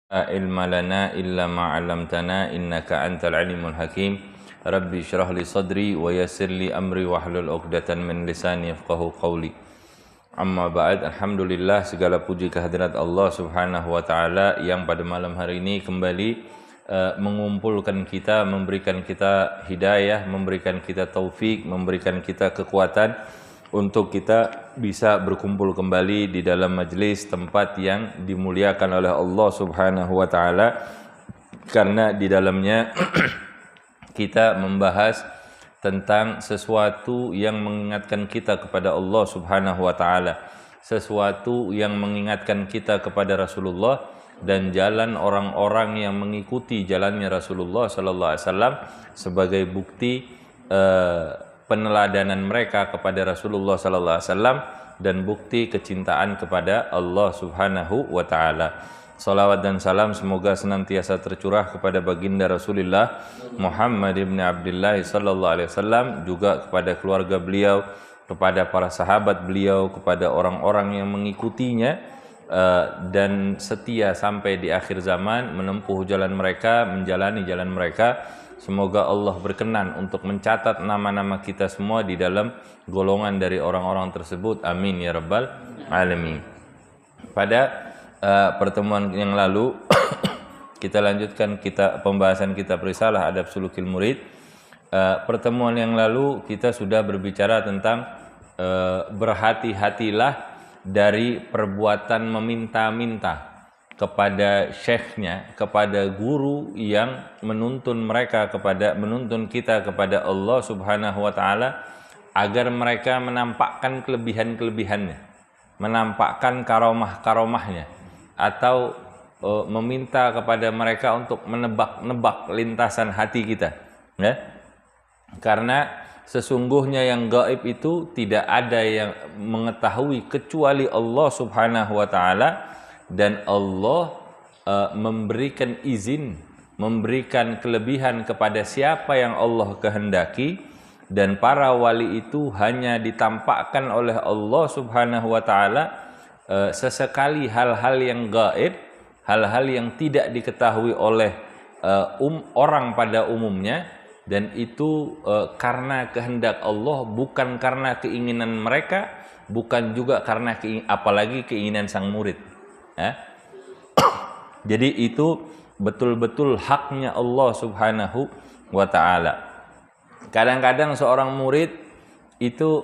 La ilma lana illa ma 'allamtana innaka antal alimul hakim. Rabbi shrah li sadri wa yassir li amri wahlul 'uqdatam min lisani yafqahu qawli. Amma ba'd, alhamdulillah, segala puji kehadirat Allah Subhanahu wa taala yang pada malam hari ini kembali mengumpulkan kita, memberikan kita hidayah, memberikan kita taufik, memberikan kita kekuatan untuk kita bisa berkumpul kembali di dalam majelis tempat yang dimuliakan oleh Allah Subhanahu wa taala, karena di dalamnya kita membahas tentang sesuatu yang mengingatkan kita kepada Allah Subhanahu wa taala, sesuatu yang mengingatkan kita kepada Rasulullah dan jalan orang-orang yang mengikuti jalannya Rasulullah sallallahu alaihi wasallam sebagai bukti peneladanan mereka kepada Rasulullah sallallahu alaihi wasallam dan bukti kecintaan kepada Allah Subhanahu wa taala. Salawat dan salam semoga senantiasa tercurah kepada baginda Rasulullah Muhammad ibn Abdullah sallallahu alaihi wasallam, juga kepada keluarga beliau, kepada para sahabat beliau, kepada orang-orang yang mengikutinya dan setia sampai di akhir zaman menempuh jalan mereka, menjalani jalan mereka. Semoga Allah berkenan untuk mencatat nama-nama kita semua di dalam golongan dari orang-orang tersebut. Amin ya rabbal alamin. Pada pertemuan yang lalu kita lanjutkan pembahasan kitab Risalah Adab Sulukil Murid. Pertemuan yang lalu kita sudah berbicara tentang berhati-hatilah dari perbuatan meminta-minta kepada syekhnya, kepada guru yang menuntun kita kepada Allah Subhanahu wa taala, agar mereka menampakkan kelebihan-kelebihannya, menampakkan karomah-karomahnya, atau meminta kepada mereka untuk menebak-nebak lintasan hati kita, ya. Karena sesungguhnya yang gaib itu tidak ada yang mengetahui kecuali Allah Subhanahu wa taala. Dan Allah memberikan izin, memberikan kelebihan kepada siapa yang Allah kehendaki, dan para wali itu hanya ditampakkan oleh Allah Subhanahu wa taala sesekali hal-hal yang gaib, hal-hal yang tidak diketahui oleh orang pada umumnya, dan itu karena kehendak Allah, bukan karena keinginan mereka, bukan juga karena apalagi keinginan sang murid. Jadi itu betul-betul haknya Allah Subhanahu wa taala. Kadang-kadang seorang murid itu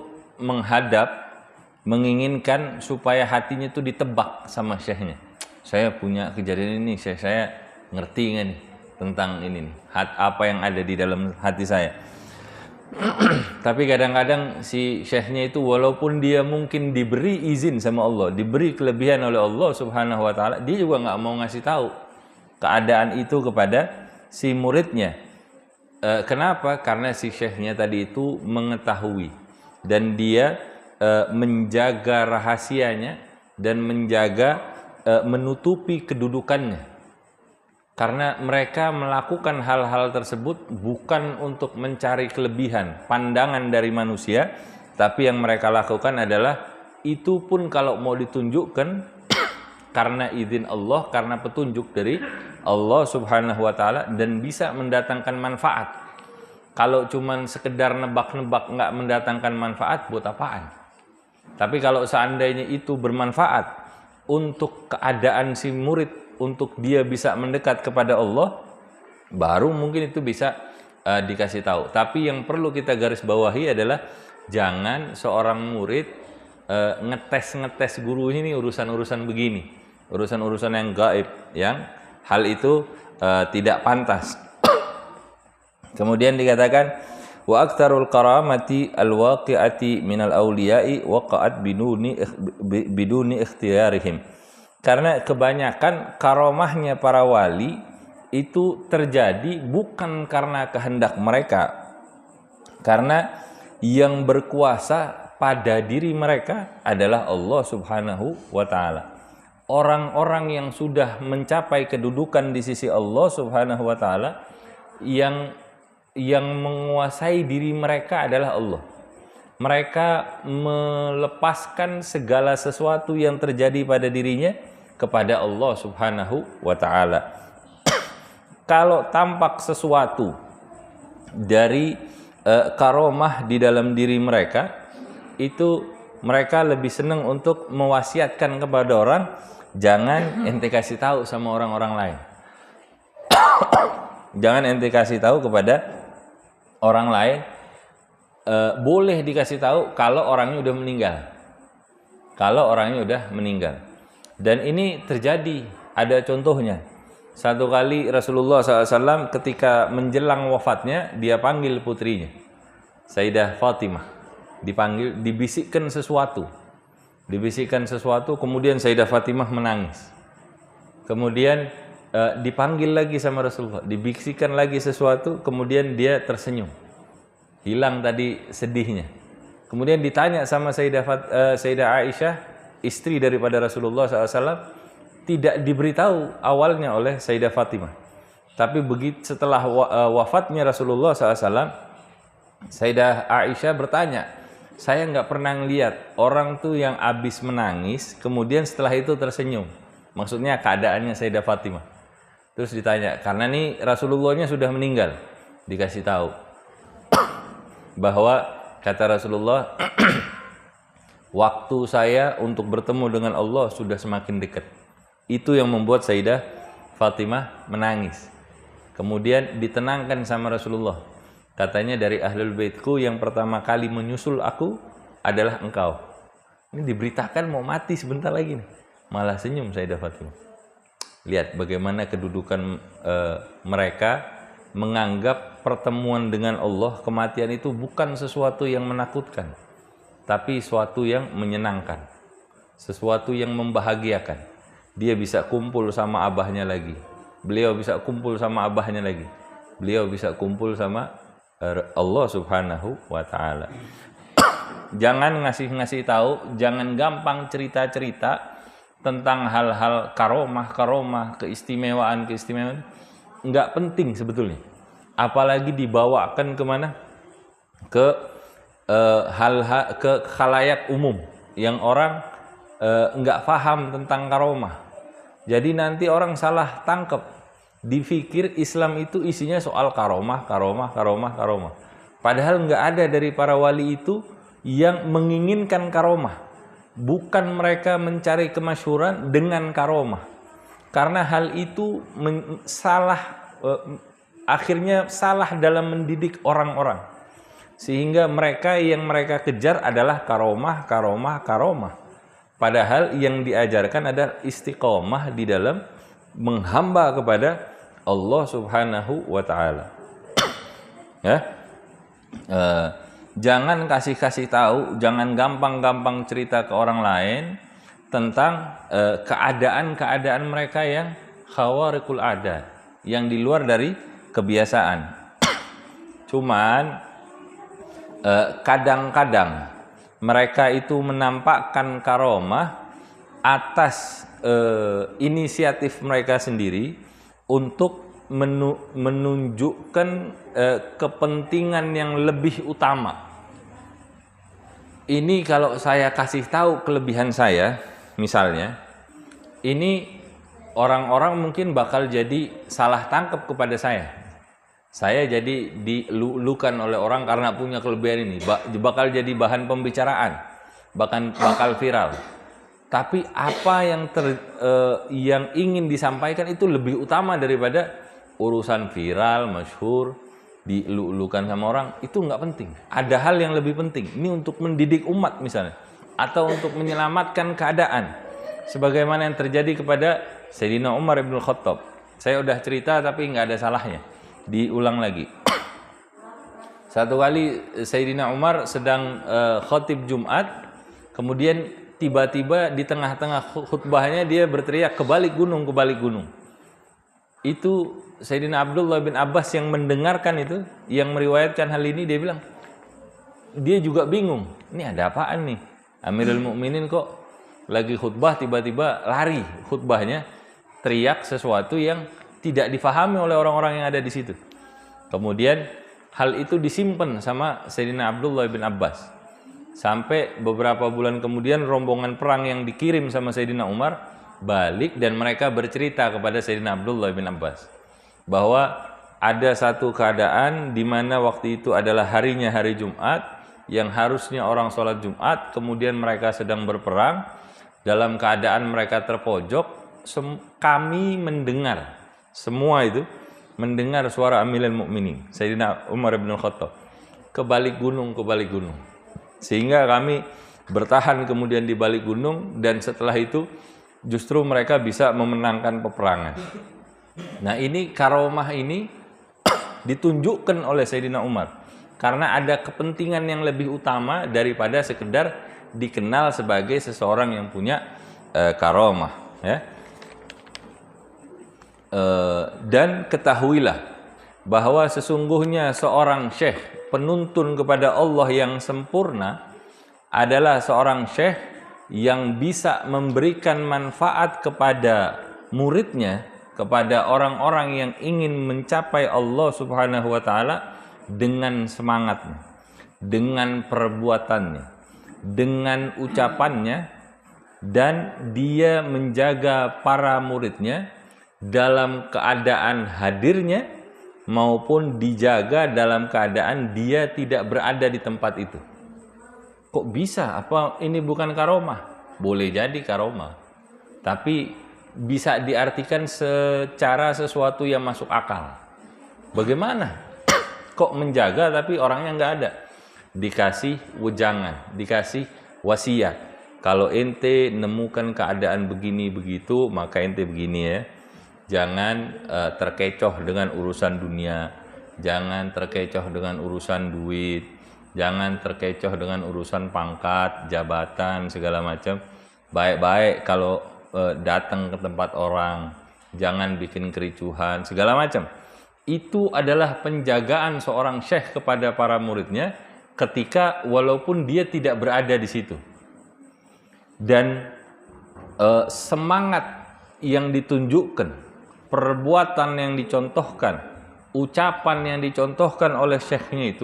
menginginkan supaya hatinya itu ditebak sama syekhnya. Saya punya kejadian ini, saya ngerti nggak nih tentang ini nih, apa yang ada di dalam hati saya. Tapi kadang-kadang si syekhnya itu walaupun dia mungkin diberi izin sama Allah, diberi kelebihan oleh Allah Subhanahu wa taala, dia juga nggak mau ngasih tahu keadaan itu kepada si muridnya. Kenapa? Karena si syekhnya tadi itu mengetahui, dan dia menjaga rahasianya dan menjaga menutupi kedudukannya. Karena mereka melakukan hal-hal tersebut bukan untuk mencari kelebihan, pandangan dari manusia, tapi yang mereka lakukan adalah itu pun kalau mau ditunjukkan karena izin Allah, karena petunjuk dari Allah Subhanahu wa taala, dan bisa mendatangkan manfaat. Kalau cuman sekedar nebak-nebak nggak mendatangkan manfaat, buat apaan? Tapi kalau seandainya itu bermanfaat untuk keadaan si murid, untuk dia bisa mendekat kepada Allah, baru mungkin itu bisa dikasih tahu. Tapi yang perlu kita garis bawahi adalah jangan seorang murid ngetes guru ini urusan-urusan begini, urusan-urusan yang gaib, yang hal itu tidak pantas. Kemudian dikatakan wa aktsarul karamati alwaqi'ati minal awliya'i waqa'at biduni ikhtiyarihim. Karena kebanyakan karomahnya para wali itu terjadi bukan karena kehendak mereka, karena yang berkuasa pada diri mereka adalah Allah Subhanahu wa taala. Orang-orang yang sudah mencapai kedudukan di sisi Allah Subhanahu wa taala, yang menguasai diri mereka adalah Allah. Mereka melepaskan segala sesuatu yang terjadi pada dirinya kepada Allah Subhanahu wa taala. Kalau tampak sesuatu dari karomah di dalam diri mereka, itu mereka lebih senang untuk mewasiatkan kepada orang, jangan ente kasih tahu sama orang-orang lain. Jangan ente kasih tahu kepada orang lain. Boleh dikasih tahu kalau orangnya udah meninggal. Kalau orangnya udah meninggal. Dan ini terjadi, ada contohnya. Satu kali Rasulullah SAW ketika menjelang wafatnya, dia panggil putrinya, Sayyidah Fatimah. Dipanggil, dibisikkan sesuatu. Kemudian Sayyidah Fatimah menangis. Kemudian dipanggil lagi sama Rasulullah, dibisikkan lagi sesuatu, kemudian dia tersenyum. Hilang tadi sedihnya. Kemudian ditanya sama Sayyidah Aisyah, istri daripada Rasulullah SAW, tidak diberitahu awalnya oleh Sayyidah Fatimah. Tapi begitu setelah wafatnya Rasulullah SAW, Sayyidah Aisyah bertanya, saya nggak pernah lihat orang tuh yang habis menangis, kemudian setelah itu tersenyum. Maksudnya keadaannya Sayyidah Fatimah. Terus ditanya, karena nih Rasulullahnya sudah meninggal. Dikasih tahu bahwa kata Rasulullah, waktu saya untuk bertemu dengan Allah sudah semakin dekat. Itu yang membuat Sayyidah Fatimah menangis. Kemudian ditenangkan sama Rasulullah. Katanya, dari ahlul baitku yang pertama kali menyusul aku adalah engkau. Ini diberitakan mau mati sebentar lagi nih. Malah senyum Sayyidah Fatimah. Lihat bagaimana kedudukan mereka menganggap pertemuan dengan Allah, kematian itu bukan sesuatu yang menakutkan, tapi sesuatu yang menyenangkan, sesuatu yang membahagiakan. Dia bisa kumpul sama abahnya lagi, beliau bisa kumpul sama abahnya lagi, beliau bisa kumpul sama Allah Subhanahu wa taala. Jangan ngasih tahu, jangan gampang cerita-cerita tentang hal-hal karomah, keistimewaan. Enggak penting sebetulnya. Apalagi dibawakan kemana? Ke hal-hal, ke khalayak umum yang orang enggak paham tentang karomah. Jadi nanti orang salah tangkap, dipikir Islam itu isinya soal karomah. Padahal enggak ada dari para wali itu yang menginginkan karomah. Bukan mereka mencari kemasyhuran dengan karomah. Karena hal itu akhirnya salah dalam mendidik orang-orang. Sehingga mereka yang mereka kejar adalah karomah. Padahal yang diajarkan adalah istiqomah di dalam menghamba kepada Allah Subhanahu wa taala. Ya. Jangan kasih tahu, jangan gampang-gampang cerita ke orang lain tentang keadaan-keadaan mereka yang khawariqul adat, yang di luar dari kebiasaan. Cuman kadang-kadang mereka itu menampakkan karomah atas inisiatif mereka sendiri untuk menunjukkan kepentingan yang lebih utama. Ini kalau saya kasih tahu kelebihan saya, misalnya, ini orang-orang mungkin bakal jadi salah tangkap kepada saya. Saya jadi dilulukan oleh orang karena punya kelebihan ini, bakal jadi bahan pembicaraan, bahkan bakal viral. Tapi apa yang ingin disampaikan itu lebih utama daripada urusan viral, masyhur, dilulukan sama orang, itu nggak penting. Ada hal yang lebih penting. Ini untuk mendidik umat misalnya, atau untuk menyelamatkan keadaan. Sebagaimana yang terjadi kepada Sayyidina Umar ibn Khattab. Saya udah cerita tapi nggak ada salahnya. Diulang lagi. Satu kali Sayyidina Umar sedang khotib Jumat, kemudian tiba-tiba di tengah-tengah khutbahnya dia berteriak, kebalik gunung. Itu Sayyidina Abdullah bin Abbas yang mendengarkan itu, yang meriwayatkan hal ini, dia bilang, dia juga bingung, ini ada apaan nih? Amirul Mukminin kok lagi khutbah tiba-tiba lari khutbahnya, teriak sesuatu yang tidak difahami oleh orang-orang yang ada di situ. Kemudian hal itu disimpan sama Sayyidina Abdullah bin Abbas. Sampai beberapa bulan kemudian rombongan perang yang dikirim sama Sayyidina Umar balik dan mereka bercerita kepada Sayyidina Abdullah bin Abbas bahwa ada satu keadaan di mana waktu itu adalah harinya hari Jumat yang harusnya orang sholat Jumat, kemudian mereka sedang berperang, dalam keadaan mereka terpojok, kami mendengar, semua itu mendengar suara Amirul Mukminin Sayyidina Umar bin Khattab ke balik gunung, sehingga kami bertahan kemudian di balik gunung, dan setelah itu justru mereka bisa memenangkan peperangan. Nah, ini karomah ini ditunjukkan oleh Sayyidina Umar karena ada kepentingan yang lebih utama daripada sekedar dikenal sebagai seseorang yang punya karomah, ya. Dan ketahuilah bahwa sesungguhnya seorang syekh penuntun kepada Allah yang sempurna adalah seorang syekh yang bisa memberikan manfaat kepada muridnya, kepada orang-orang yang ingin mencapai Allah Subhanahu wa taala dengan semangatnya, dengan perbuatannya, dengan ucapannya, dan dia menjaga para muridnya dalam keadaan hadirnya maupun dijaga dalam keadaan dia tidak berada di tempat itu. Kok bisa? Apa ini bukan karomah? Boleh jadi karomah, tapi bisa diartikan secara sesuatu yang masuk akal. Bagaimana? Kok menjaga tapi orangnya nggak ada? Dikasih wejangan, dikasih wasiat. Kalau ente nemukan keadaan begini begitu, maka ente begini ya. Jangan terkecoh dengan urusan dunia, jangan terkecoh dengan urusan duit, jangan terkecoh dengan urusan pangkat, jabatan, segala macam. Baik-baik kalau datang ke tempat orang, jangan bikin kericuhan, segala macam. Itu adalah penjagaan seorang syekh kepada para muridnya ketika walaupun dia tidak berada di situ. Dan semangat yang ditunjukkan, perbuatan yang dicontohkan, ucapan yang dicontohkan oleh syekhnya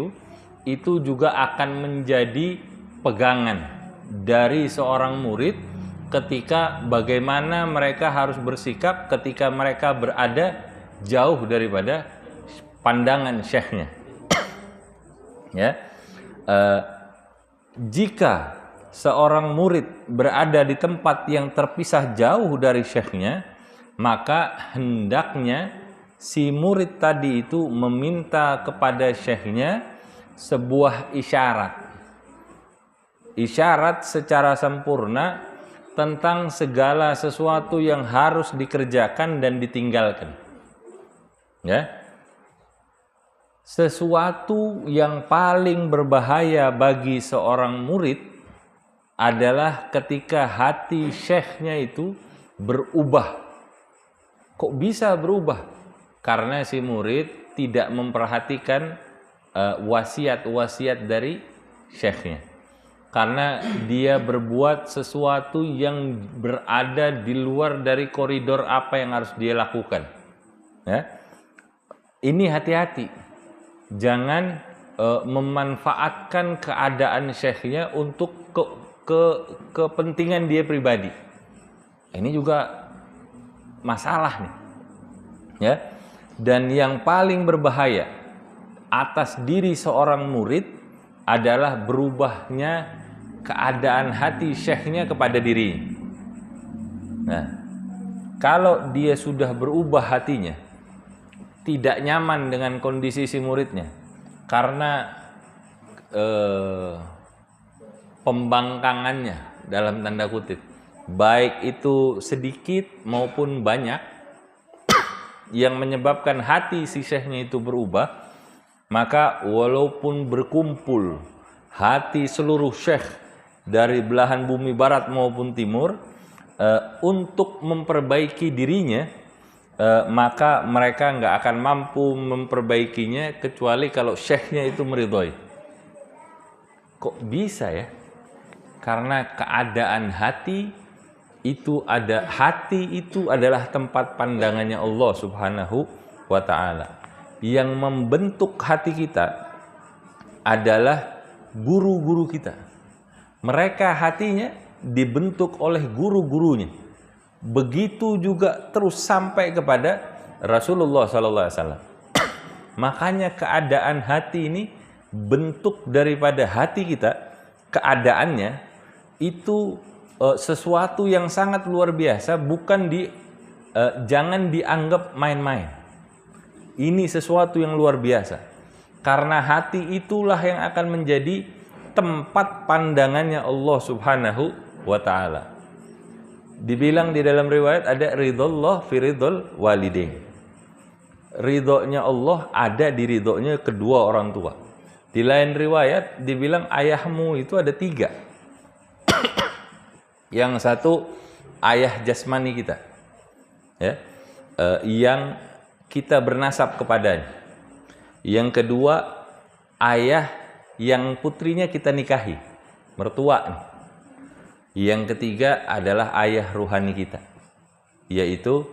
itu juga akan menjadi pegangan dari seorang murid ketika bagaimana mereka harus bersikap ketika mereka berada jauh daripada pandangan syekhnya. Ya, jika seorang murid berada di tempat yang terpisah jauh dari syekhnya, maka hendaknya si murid tadi itu meminta kepada syekhnya sebuah isyarat secara sempurna tentang segala sesuatu yang harus dikerjakan dan ditinggalkan. Ya, sesuatu yang paling berbahaya bagi seorang murid adalah ketika hati syekhnya itu berubah. Kok bisa berubah? Karena si murid tidak memperhatikan wasiat-wasiat dari syekhnya. Karena dia berbuat sesuatu yang berada di luar dari koridor apa yang harus dia lakukan. Ya. Ini hati-hati. Jangan memanfaatkan keadaan syekhnya untuk kepentingan dia pribadi. Ini juga masalah nih, ya. Dan yang paling berbahaya atas diri seorang murid adalah berubahnya keadaan hati syekhnya kepada diri. Nah, kalau dia sudah berubah hatinya, tidak nyaman dengan kondisi si muridnya, karena pembangkangannya dalam tanda kutip, baik itu sedikit maupun banyak, yang menyebabkan hati si syekhnya itu berubah, maka walaupun berkumpul hati seluruh syekh dari belahan bumi barat maupun timur untuk memperbaiki dirinya, maka mereka nggak akan mampu memperbaikinya kecuali kalau syekhnya itu meridhoi. Kok bisa ya? Karena keadaan hati itu adalah tempat pandangannya Allah Subhanahu wa ta'ala. Yang membentuk hati kita adalah guru-guru kita. Mereka hatinya dibentuk oleh guru-gurunya. begitu juga terus sampai kepada Rasulullah SAW. Makanya keadaan hati ini, bentuk daripada hati kita, keadaannya itu sesuatu yang sangat luar biasa, jangan dianggap main-main. Ini sesuatu yang luar biasa, karena hati itulah yang akan menjadi tempat pandangannya Allah Subhanahu wa ta'ala. Dibilang di dalam riwayat ada ridhollah fi ridhol walidain. Ridhonya Allah ada di ridhonya kedua orang tua. Di lain riwayat dibilang ayahmu itu ada 3. Yang satu ayah jasmani kita, ya, yang kita bernasab kepadanya. Yang kedua, ayah yang putrinya kita nikahi, mertua. Yang ketiga adalah ayah ruhani kita, yaitu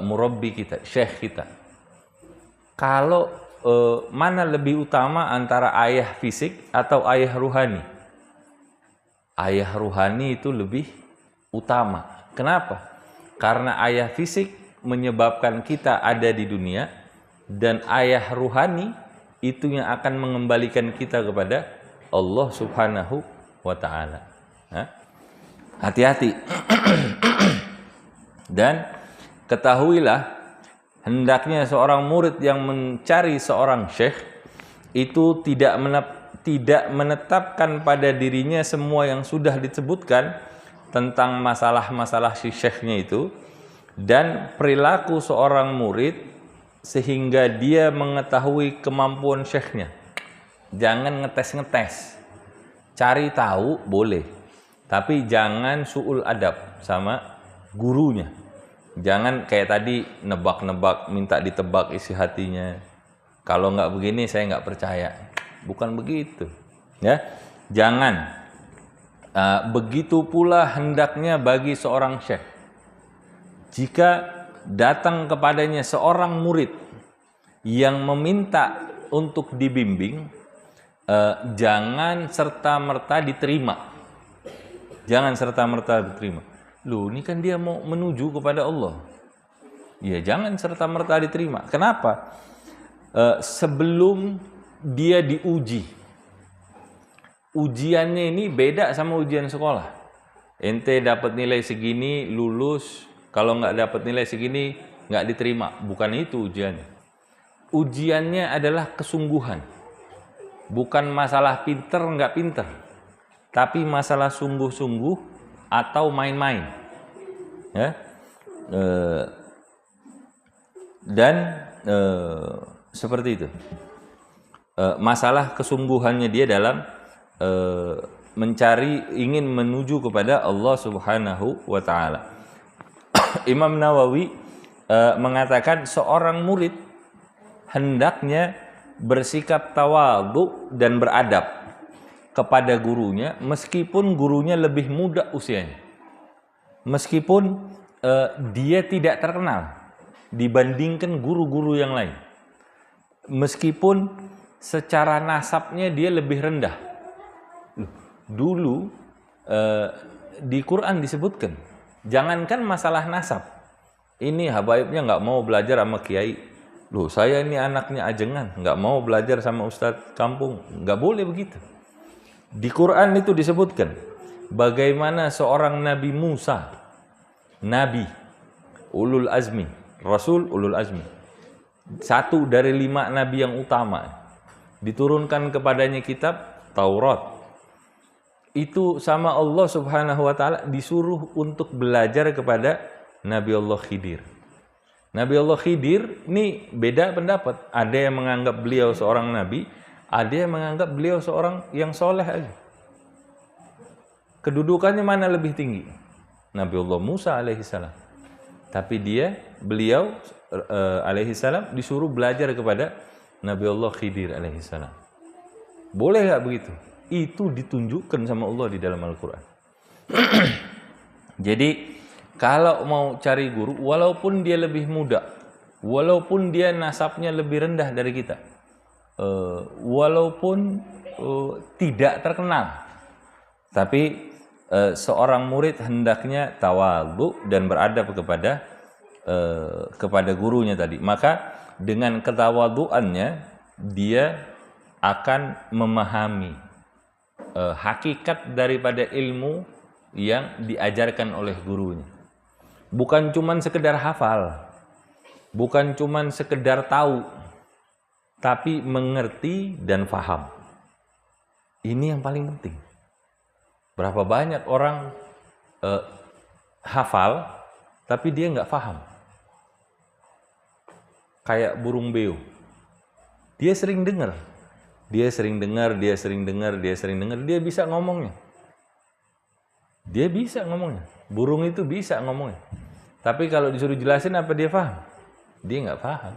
murabbi kita, syekh kita. Kalau mana lebih utama antara ayah fisik atau ayah ruhani? Ayah ruhani itu lebih utama. Kenapa? Karena ayah fisik menyebabkan kita ada di dunia, dan ayah ruhani itu yang akan mengembalikan kita kepada Allah Subhanahu wa ta'ala. Hati-hati. Dan ketahuilah, hendaknya seorang murid yang mencari seorang syekh itu tidak menetapkan pada dirinya semua yang sudah disebutkan tentang masalah-masalah si syekhnya itu, dan perilaku seorang murid sehingga dia mengetahui kemampuan syekhnya. Jangan ngetes-ngetes. Cari tahu boleh, tapi jangan su'ul adab sama gurunya. Jangan kayak tadi nebak-nebak, minta ditebak isi hatinya. Kalau nggak begini saya nggak percaya. Bukan begitu, ya. Jangan. Begitu pula hendaknya bagi seorang syekh. Jika datang kepadanya seorang murid yang meminta untuk dibimbing, jangan serta-merta diterima. Jangan serta-merta diterima. Loh, ini kan dia mau menuju kepada Allah. Ya, jangan serta-merta diterima. Kenapa? Sebelum dia diuji. Ujiannya ini beda sama ujian sekolah. Ente dapat nilai segini, lulus. Kalau nggak dapat nilai segini, nggak diterima. Bukan itu ujiannya. Ujiannya adalah kesungguhan. Bukan masalah pinter nggak pinter, tapi masalah sungguh-sungguh atau main-main. Ya. Seperti itu. Masalah kesungguhannya dia dalam ingin menuju kepada Allah Subhanahu wa ta'ala. Imam Nawawi mengatakan seorang murid hendaknya bersikap tawadhu dan beradab kepada gurunya, meskipun gurunya lebih muda usianya, meskipun dia tidak terkenal dibandingkan guru-guru yang lain, meskipun secara nasabnya dia lebih rendah. Dulu di Quran disebutkan, jangankan masalah nasab, ini habaibnya nggak mau belajar sama kiai. Loh, saya ini anaknya ajengan, nggak mau belajar sama ustadz kampung. Nggak boleh begitu. Di Quran itu disebutkan bagaimana seorang Nabi Musa, Nabi ulul azmi, Rasul ulul azmi, satu dari 5 Nabi yang utama, diturunkan kepadanya kitab Taurat. Itu sama Allah Subhanahu wa ta'ala disuruh untuk belajar kepada Nabi Allah Khidir. Nabi Allah Khidir ini beda pendapat. Ada yang menganggap beliau seorang nabi, ada yang menganggap beliau seorang yang soleh aja. Kedudukannya mana lebih tinggi? Nabi Allah Musa alaihissalam. Tapi beliau alaihissalam disuruh belajar kepada Nabi Allah Khidir alaihissalam. Boleh nggak begitu? Itu ditunjukkan sama Allah di dalam Al-Quran. Jadi kalau mau cari guru, walaupun dia lebih muda, walaupun dia nasabnya lebih rendah dari kita, walaupun tidak terkenal, tapi seorang murid hendaknya tawadhu dan beradab kepada gurunya tadi. Maka dengan ketawadhuannya dia akan memahami hakikat daripada ilmu yang diajarkan oleh gurunya. Bukan cuman sekedar hafal, bukan cuman sekedar tahu, tapi mengerti dan faham. Ini yang paling penting. Berapa banyak orang hafal, tapi dia nggak faham. Kayak burung beo. Dia sering dengar, dia bisa ngomongnya. Dia bisa ngomongnya. Burung itu bisa ngomongnya. Tapi kalau disuruh jelasin apa dia paham? Dia nggak paham.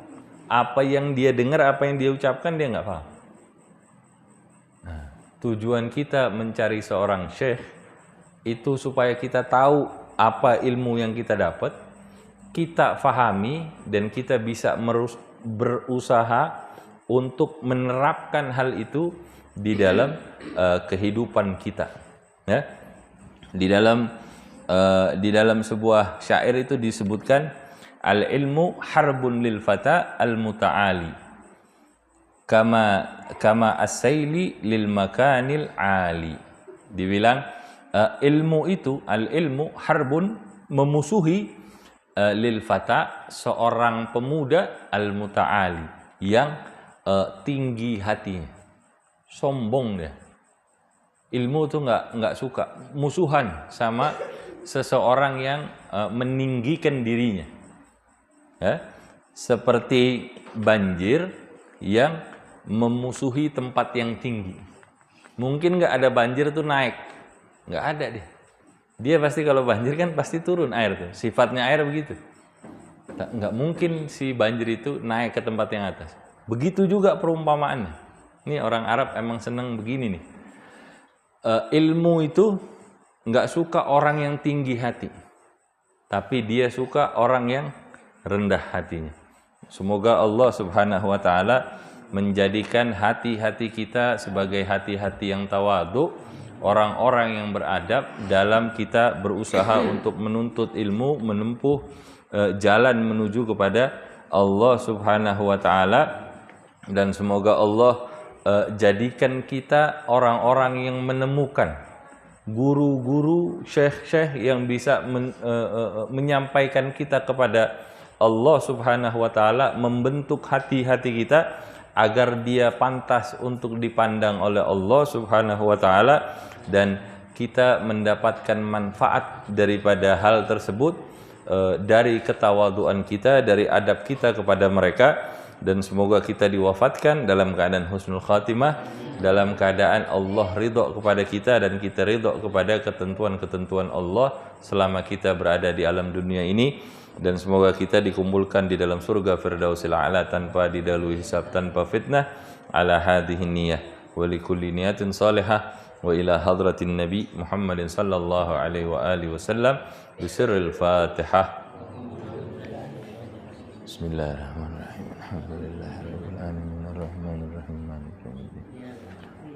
Apa yang dia dengar, apa yang dia ucapkan, dia nggak paham. Nah, tujuan kita mencari seorang syekh itu supaya kita tahu apa ilmu yang kita dapat, kita fahami, dan kita bisa berusaha untuk menerapkan hal itu di dalam kehidupan kita. Ya? Di dalam sebuah syair itu disebutkan al-ilmu harbun lil fata al-muta'ali kama as-saili lil makanil ali. Dibilang ilmu itu, al-ilmu harbun, memusuhi lil fata, seorang pemuda, al-muta'ali, yang tinggi hatinya, sombong dia. Ilmu itu nggak suka musuhan sama seseorang yang meninggikan dirinya. Ya? Seperti banjir yang memusuhi tempat yang tinggi. Mungkin nggak ada banjir tuh naik, nggak ada deh. Dia pasti kalau banjir kan pasti turun air tuh. Sifatnya air begitu. Nggak mungkin si banjir itu naik ke tempat yang atas. Begitu juga perumpamaannya. Ini orang Arab emang senang begini nih. Ilmu itu nggak suka orang yang tinggi hati, tapi dia suka orang yang rendah hatinya. Semoga Allah Subhanahu wa Ta'ala menjadikan hati-hati kita sebagai hati-hati yang tawadhu, orang-orang yang beradab dalam kita berusaha untuk menuntut ilmu, menempuh jalan menuju kepada Allah Subhanahu wa Ta'ala. Dan semoga Allah jadikan kita orang-orang yang menemukan guru-guru, syekh-syekh yang bisa menyampaikan kita kepada Allah Subhanahu wa Ta'ala, membentuk hati-hati kita agar dia pantas untuk dipandang oleh Allah Subhanahu wa Ta'ala, dan kita mendapatkan manfaat daripada hal tersebut, dari ketawaduan kita, dari adab kita kepada mereka. Dan semoga kita diwafatkan dalam keadaan husnul khatimah, dalam keadaan Allah ridho kepada kita dan kita ridho kepada ketentuan-ketentuan Allah selama kita berada di alam dunia ini. Dan semoga kita dikumpulkan di dalam surga Firdausil A'la tanpa didahului hisab, tanpa fitnah. Ala hadhihi niyyah wa likulli niyatin salihah wa ila hadratin Nabi Muhammadin sallallahu alaihi wa alihi wasallam bi sirril Fatihah. Bismillahirrahmanirrahim. Alhamdulillahirabbil alamin arrahmanir rahim maliki yaumiddin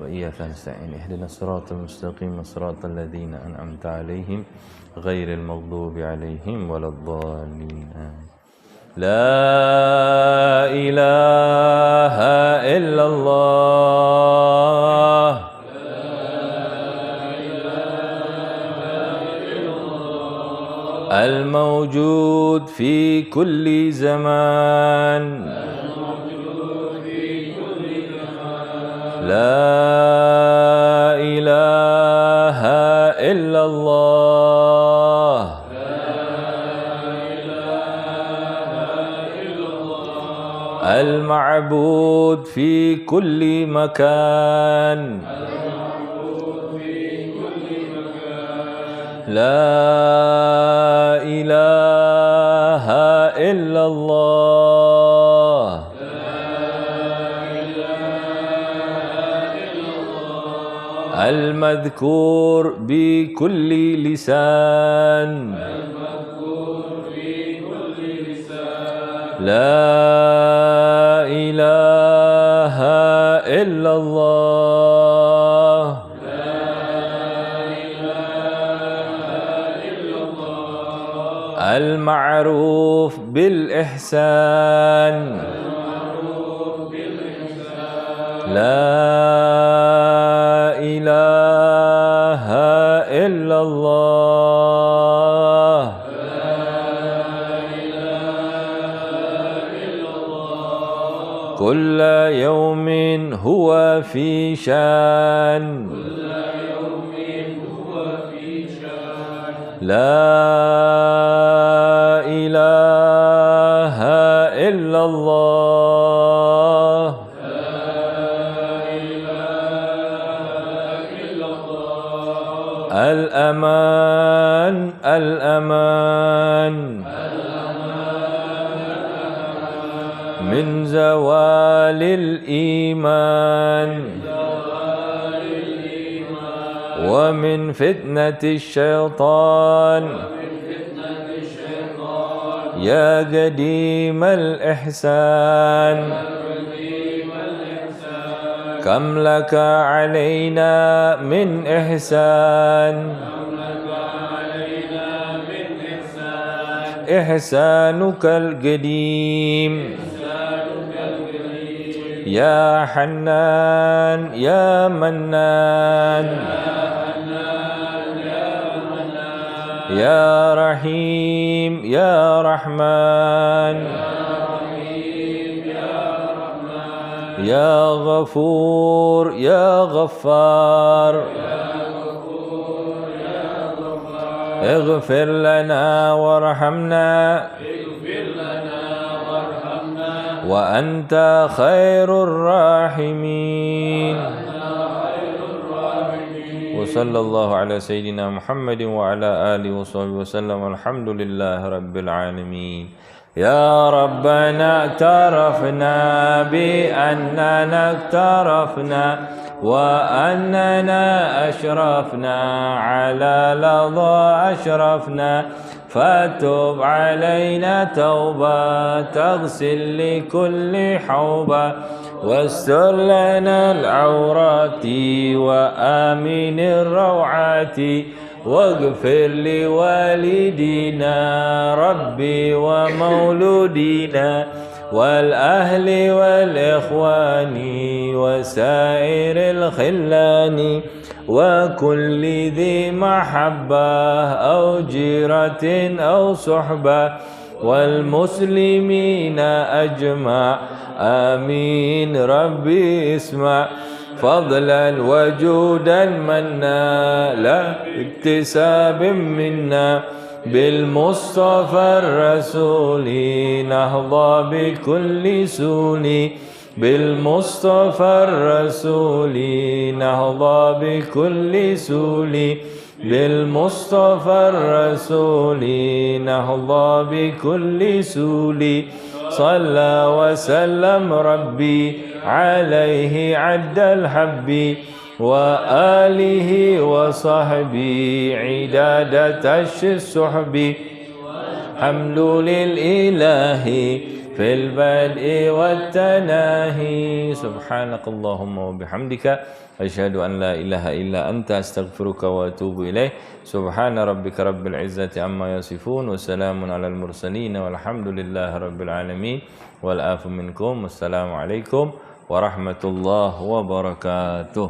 wa iyyaka nasta'in ihdinas siratal mustaqim siratal ladzina an'amta 'alaihim ghairil maghdubi 'alaihim waladdallin. La ilaha illallah, al-mawjud fi kulli zaman, la ilaha illallah, al-ma'bud fi kulli makan, la ilaha illallah, al-madhkur bi kulli lisan, la ilaha illallah, المعروف بالإحسان لا إله إلا الله كل يوم هو في شان لا إله إلا الله الأمان الأمان من زوال الإيمان ومن فتنة الشيطان يا قديم الإحسان كم لك علينا من إحسان إحسانك القديم يا حنان يا منان يا رحيم يا رحمن يا غفور يا غفار اغفر لنا وارحمنا وأنت خير الراحمين وصلى الله على سيدنا محمد وعلى آله وصحبه وسلم والحمد لله رب العالمين يا ربنا اعترفنا بأننا اقترفنا وأننا أشرفنا على لظى أشرفنا فتب علينا توبة تغسل لكل حوبة واستر لنا العورات وآمن الروعات واغفر لوالدينا ربي ومولودينا والأهل والإخوان وسائر الخلان وكل ذي محبة أو جيرة أو صحبة والمسلمين أجمع آمين ربي اسمع فضلا وجودا منا لا اكتساب منا بالمصطفى الرسول نهضى بكل سول بالمصطفى الرسول نهضى بكل سول بالمصطفى الرسول نهضى بكل سول صلى وسلم ربي عليه عد الحب وآله وصحبه عدادة السحب حمد للإله في البدء والتناهي سبحانك اللهم وبحمدك أشهد أن لا إله إلا أنت أستغفرك وأتوب إليه سبحان ربك رب العزة عما يصفون وسلام على المرسلين والحمد لله رب العالمين والعفو منكم والسلام عليكم ورحمة الله وبركاته